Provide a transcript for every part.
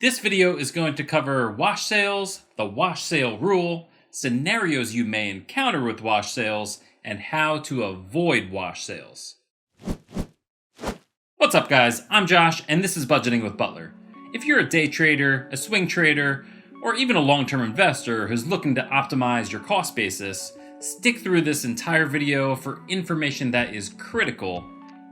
This video is going to cover wash sales, the wash sale rule, scenarios you may encounter with wash sales, and how to avoid wash sales. What's up guys, I'm Josh and this is Budgeting with Butler. If you're a day trader, a swing trader, or even a long-term investor who's looking to optimize your cost basis, stick through this entire video for information that is critical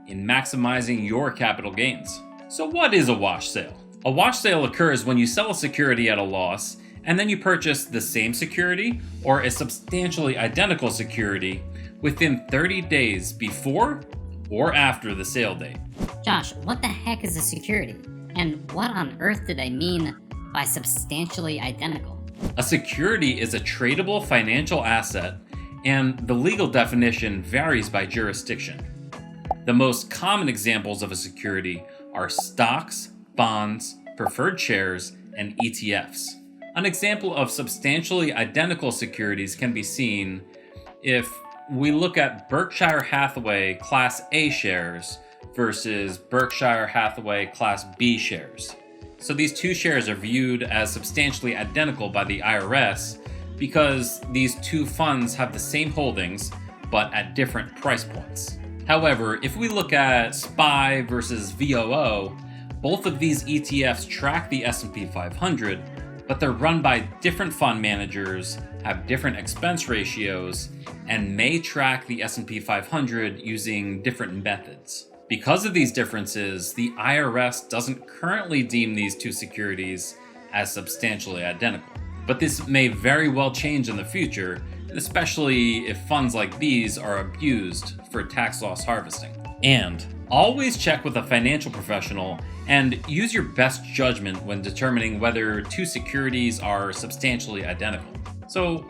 in maximizing your capital gains. So what is a wash sale? A wash sale occurs when you sell a security at a loss and then you purchase the same security or a substantially identical security within 30 days before or after the sale date. Josh, what the heck is a security? And what on earth do they mean by substantially identical? A security is a tradable financial asset, and the legal definition varies by jurisdiction. The most common examples of a security are stocks, bonds, preferred shares, and ETFs. An example of substantially identical securities can be seen if we look at Berkshire Hathaway Class A shares versus Berkshire Hathaway Class B shares. So these two shares are viewed as substantially identical by the IRS because these two funds have the same holdings but at different price points. However, if we look at SPY versus VOO, both of these ETFs track the S&P 500, but they're run by different fund managers, have different expense ratios, and may track the S&P 500 using different methods. Because of these differences, the IRS doesn't currently deem these two securities as substantially identical. But this may very well change in the future, especially if funds like these are abused for tax loss harvesting. And always check with a financial professional and use your best judgment when determining whether two securities are substantially identical. So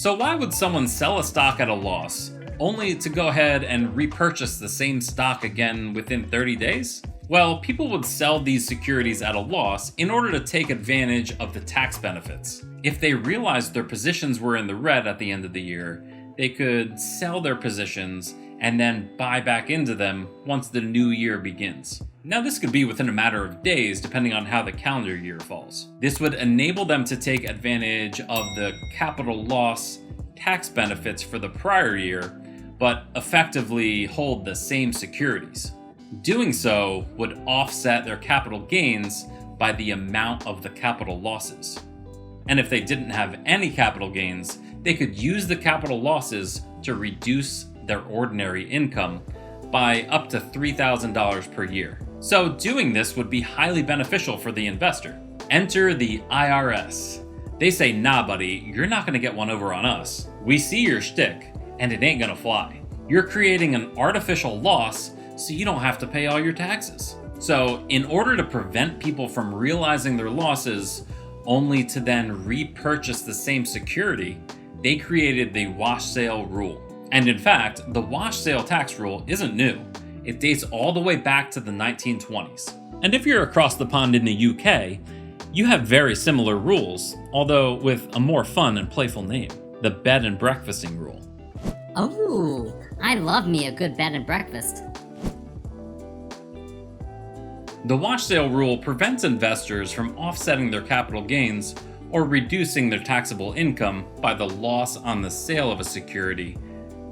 why would someone sell a stock at a loss only to go ahead and repurchase the same stock again within 30 days? Well, people would sell these securities at a loss in order to take advantage of the tax benefits. If they realized their positions were in the red at the end of the year, they could sell their positions and then buy back into them once the new year begins. Now this could be within a matter of days depending on how the calendar year falls. This would enable them to take advantage of the capital loss tax benefits for the prior year, but effectively hold the same securities. Doing so would offset their capital gains by the amount of the capital losses. And if they didn't have any capital gains, they could use the capital losses to reduce their ordinary income by up to $3,000 per year. So doing this would be highly beneficial for the investor. Enter the IRS. They say, nah buddy, you're not gonna get one over on us. We see your shtick, and it ain't gonna fly. You're creating an artificial loss so you don't have to pay all your taxes. So in order to prevent people from realizing their losses only to then repurchase the same security, they created the wash sale rule. And in fact, the wash sale tax rule isn't new. It dates all the way back to the 1920s. And if you're across the pond in the UK, you have very similar rules, although with a more fun and playful name, the bed and breakfasting rule. Oh, I love me a good bed and breakfast. The wash sale rule prevents investors from offsetting their capital gains or reducing their taxable income by the loss on the sale of a security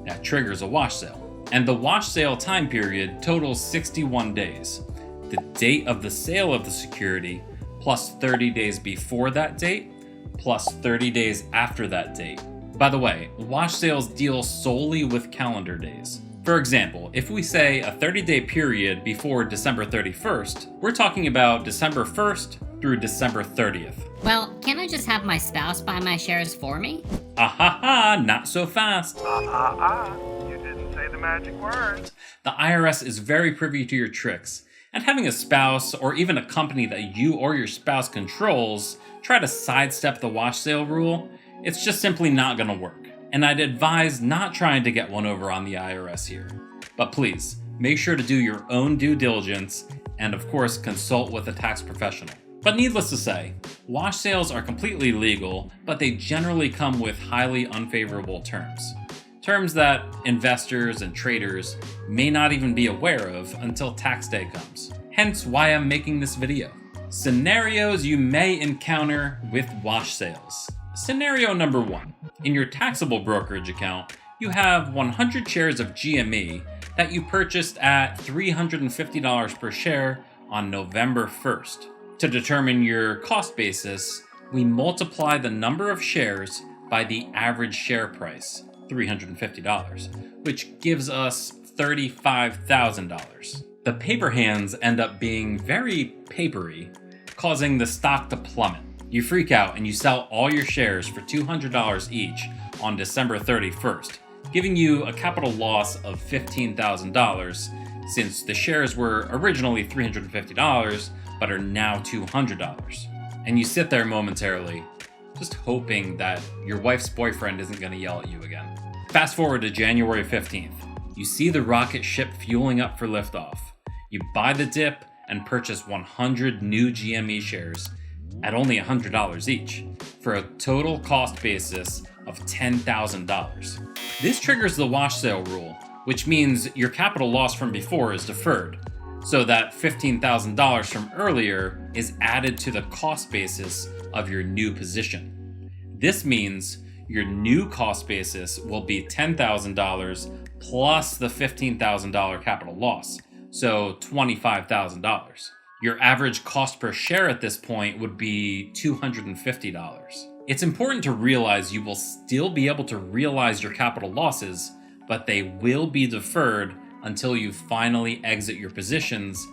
that triggers a wash sale. And the wash sale time period totals 61 days. The date of the sale of the security plus 30 days before that date plus 30 days after that date. By the way, wash sales deal solely with calendar days. For example, if we say a 30-day period before December 31st, we're talking about December 1st through December 30th. Well, can't I just have my spouse buy my shares for me? Ah, not so fast. You didn't say the magic word. The IRS is very privy to your tricks, and having a spouse or even a company that you or your spouse controls try to sidestep the wash sale rule, it's just simply not gonna work. And I'd advise not trying to get one over on the IRS here. But please, make sure to do your own due diligence and of course consult with a tax professional. But needless to say, wash sales are completely legal, but they generally come with highly unfavorable terms. Terms that investors and traders may not even be aware of until tax day comes. Hence why I'm making this video. Scenarios you may encounter with wash sales. Scenario number 1. In your taxable brokerage account, you have 100 shares of GME that you purchased at $350 per share on November 1st. To determine your cost basis, we multiply the number of shares by the average share price, $350, which gives us $35,000. The paper hands end up being very papery, causing the stock to plummet. You freak out and you sell all your shares for $200 each on December 31st, giving you a capital loss of $15,000 since the shares were originally $350 but are now $200. And you sit there momentarily, just hoping that your wife's boyfriend isn't going to yell at you again. Fast forward to January 15th. You see the rocket ship fueling up for liftoff. You buy the dip and purchase 100 new GME shares at only $100 each, for a total cost basis of $10,000. This triggers the wash sale rule, which means your capital loss from before is deferred, so that $15,000 from earlier is added to the cost basis of your new position. This means your new cost basis will be $10,000 plus the $15,000 capital loss, so $25,000. Your average cost per share at this point would be $250. It's important to realize you will still be able to realize your capital losses, but they will be deferred until you finally exit your positions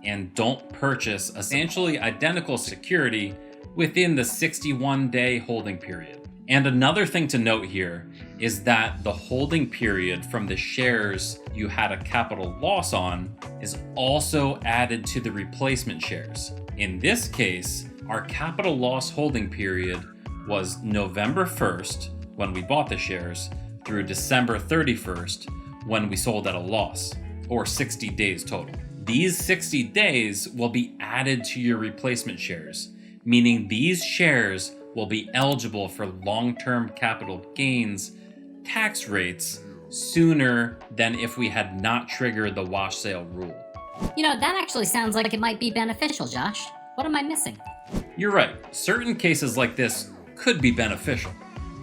and don't purchase a substantially identical security within the 61-day holding period. And another thing to note here is that the holding period from the shares you had a capital loss on is also added to the replacement shares. In this case, our capital loss holding period was November 1st, when we bought the shares, through December 31st, when we sold at a loss, or 60 days total. These 60 days will be added to your replacement shares, meaning these shares will be eligible for long-term capital gains tax rates sooner than if we had not triggered the wash sale rule. That actually sounds like it might be beneficial, Josh. What am I missing? You're right. Certain cases like this could be beneficial.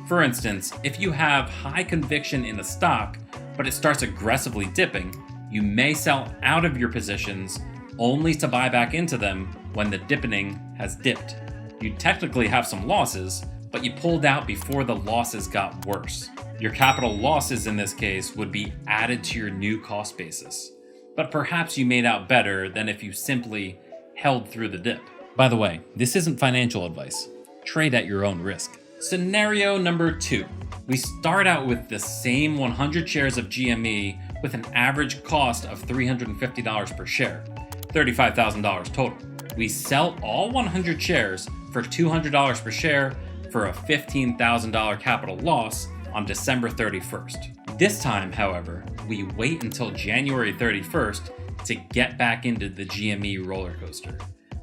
For instance, if you have high conviction in a stock, but it starts aggressively dipping, you may sell out of your positions only to buy back into them when the dipping has dipped. You technically have some losses, but you pulled out before the losses got worse. Your capital losses in this case would be added to your new cost basis, but perhaps you made out better than if you simply held through the dip. By the way, this isn't financial advice. Trade at your own risk. Scenario number 2. We start out with the same 100 shares of GME with an average cost of $350 per share, $35,000 total. We sell all 100 shares for $200 per share for a $15,000 capital loss on December 31st. This time, however, we wait until January 31st to get back into the GME roller coaster,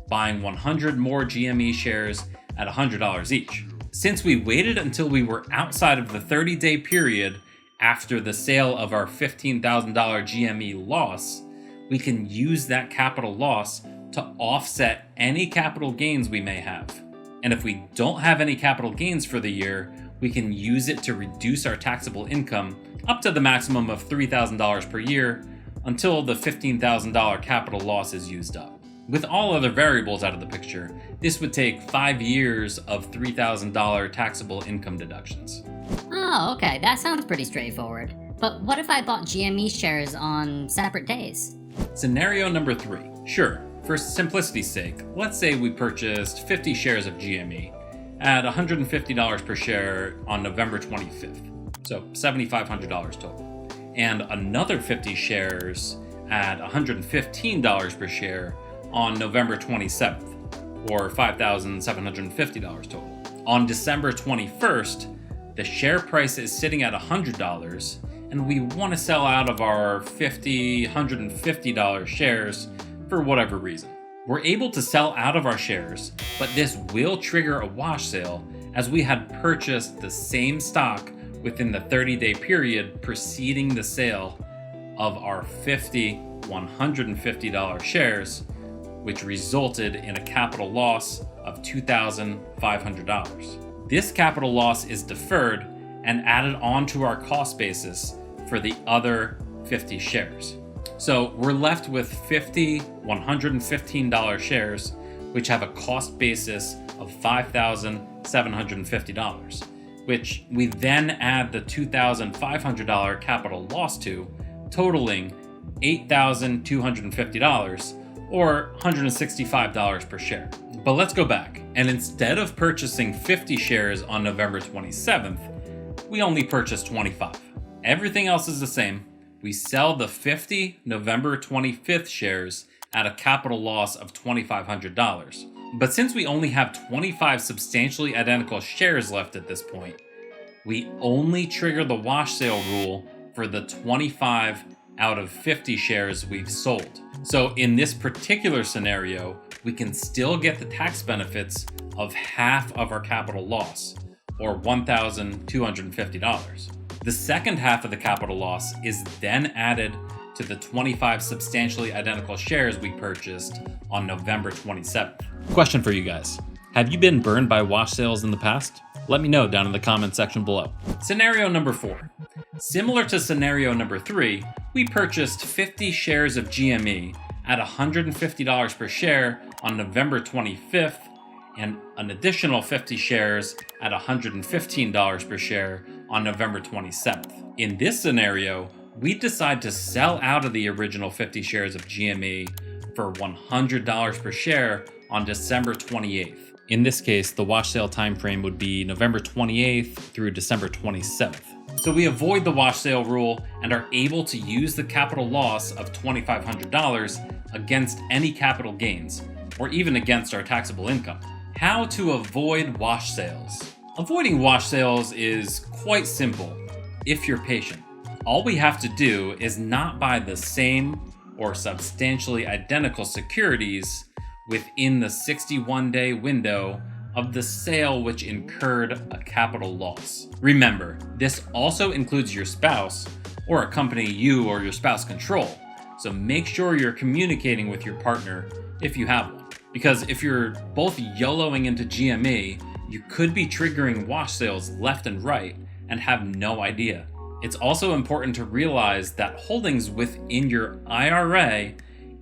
buying 100 more GME shares at $100 each. Since we waited until we were outside of the 30-day period after the sale of our $15,000 GME loss, we can use that capital loss to offset any capital gains we may have. And if we don't have any capital gains for the year, we can use it to reduce our taxable income up to the maximum of $3,000 per year until the $15,000 capital loss is used up. With all other variables out of the picture, this would take 5 years of $3,000 taxable income deductions. Oh, okay, that sounds pretty straightforward. But what if I bought GME shares on separate days? Scenario number 3. Sure, for simplicity's sake, let's say we purchased 50 shares of GME at $150 per share on November 25th, so $7,500 total, and another 50 shares at $115 per share on November 27th, or $5,750 total. On December 21st, the share price is sitting at $100, and we want to sell out of our $150 shares for whatever reason. We're able to sell out of our shares, but this will trigger a wash sale as we had purchased the same stock within the 30-day period preceding the sale of our $150 shares which resulted in a capital loss of $2,500. This capital loss is deferred and added onto our cost basis for the other 50 shares. So we're left with 50 $115 shares, which have a cost basis of $5,750, which we then add the $2,500 capital loss to, totaling $8,250, or $165 per share. But let's go back, and instead of purchasing 50 shares on November 27th, we only purchased 25. Everything else is the same. We sell the 50 November 25th shares at a capital loss of $2,500. But since we only have 25 substantially identical shares left at this point, we only trigger the wash sale rule for the 25 out of 50 shares we've sold. So in this particular scenario, we can still get the tax benefits of half of our capital loss, or $1,250. The second half of the capital loss is then added to the 25 substantially identical shares we purchased on November 27th. Question for you guys. Have you been burned by wash sales in the past? Let me know down in the comment section below. Scenario number 4. Similar to scenario number 3, we purchased 50 shares of GME at $150 per share on November 25th and an additional 50 shares at $115 per share on November 27th. In this scenario, we decide to sell out of the original 50 shares of GME for $100 per share on December 28th. In this case, the wash sale time frame would be November 28th through December 27th. So we avoid the wash sale rule and are able to use the capital loss of $2,500 against any capital gains, or even against our taxable income. How to avoid wash sales? Avoiding wash sales is quite simple if you're patient. All we have to do is not buy the same or substantially identical securities within the 61-day window of the sale which incurred a capital loss. Remember, this also includes your spouse or a company you or your spouse control, so make sure you're communicating with your partner if you have one. Because if you're both YOLOing into GME, you could be triggering wash sales left and right and have no idea. It's also important to realize that holdings within your IRA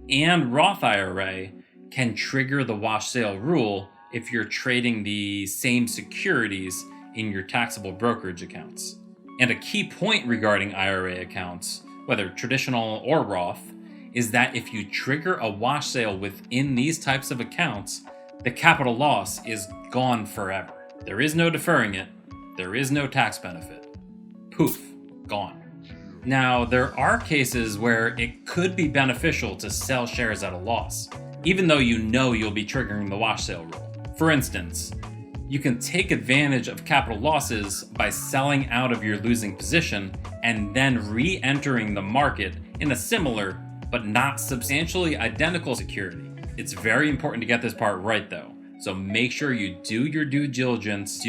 and Roth IRA can trigger the wash sale rule if you're trading the same securities in your taxable brokerage accounts. And a key point regarding IRA accounts, whether traditional or Roth, is that if you trigger a wash sale within these types of accounts, the capital loss is gone forever. There is no deferring it. There is no tax benefit. Poof, gone. Now, there are cases where it could be beneficial to sell shares at a loss, even though you know you'll be triggering the wash sale rule. For instance, you can take advantage of capital losses by selling out of your losing position and then re-entering the market in a similar but not substantially identical security. It's very important to get this part right though, so make sure you do your due diligence,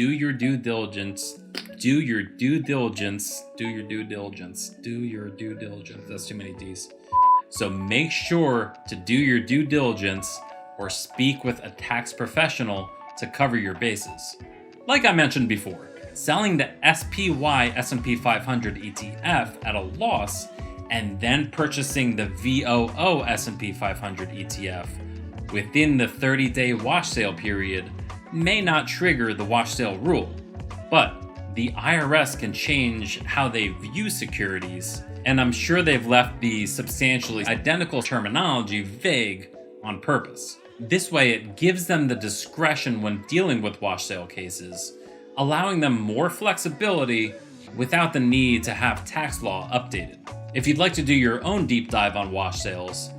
that's too many D's. So make sure to do your due diligence or speak with a tax professional to cover your bases. Like I mentioned before, selling the SPY S&P 500 ETF at a loss and then purchasing the VOO S&P 500 ETF within the 30-day wash sale period may not trigger the wash sale rule, but the IRS can change how they view securities, and I'm sure they've left the substantially identical terminology vague on purpose. This way, it gives them the discretion when dealing with wash sale cases, allowing them more flexibility without the need to have tax law updated. If you'd like to do your own deep dive on wash sales,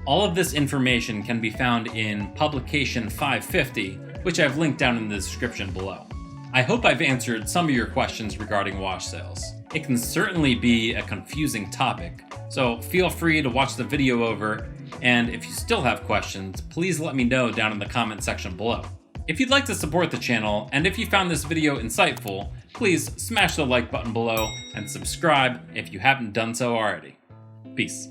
all of this information can be found in publication 550, which I've linked down in the description below. I hope I've answered some of your questions regarding wash sales. It can certainly be a confusing topic, so feel free to watch the video over, and if you still have questions, please let me know down in the comment section below. If you'd like to support the channel, and if you found this video insightful, please smash the like button below and subscribe if you haven't done so already. Peace.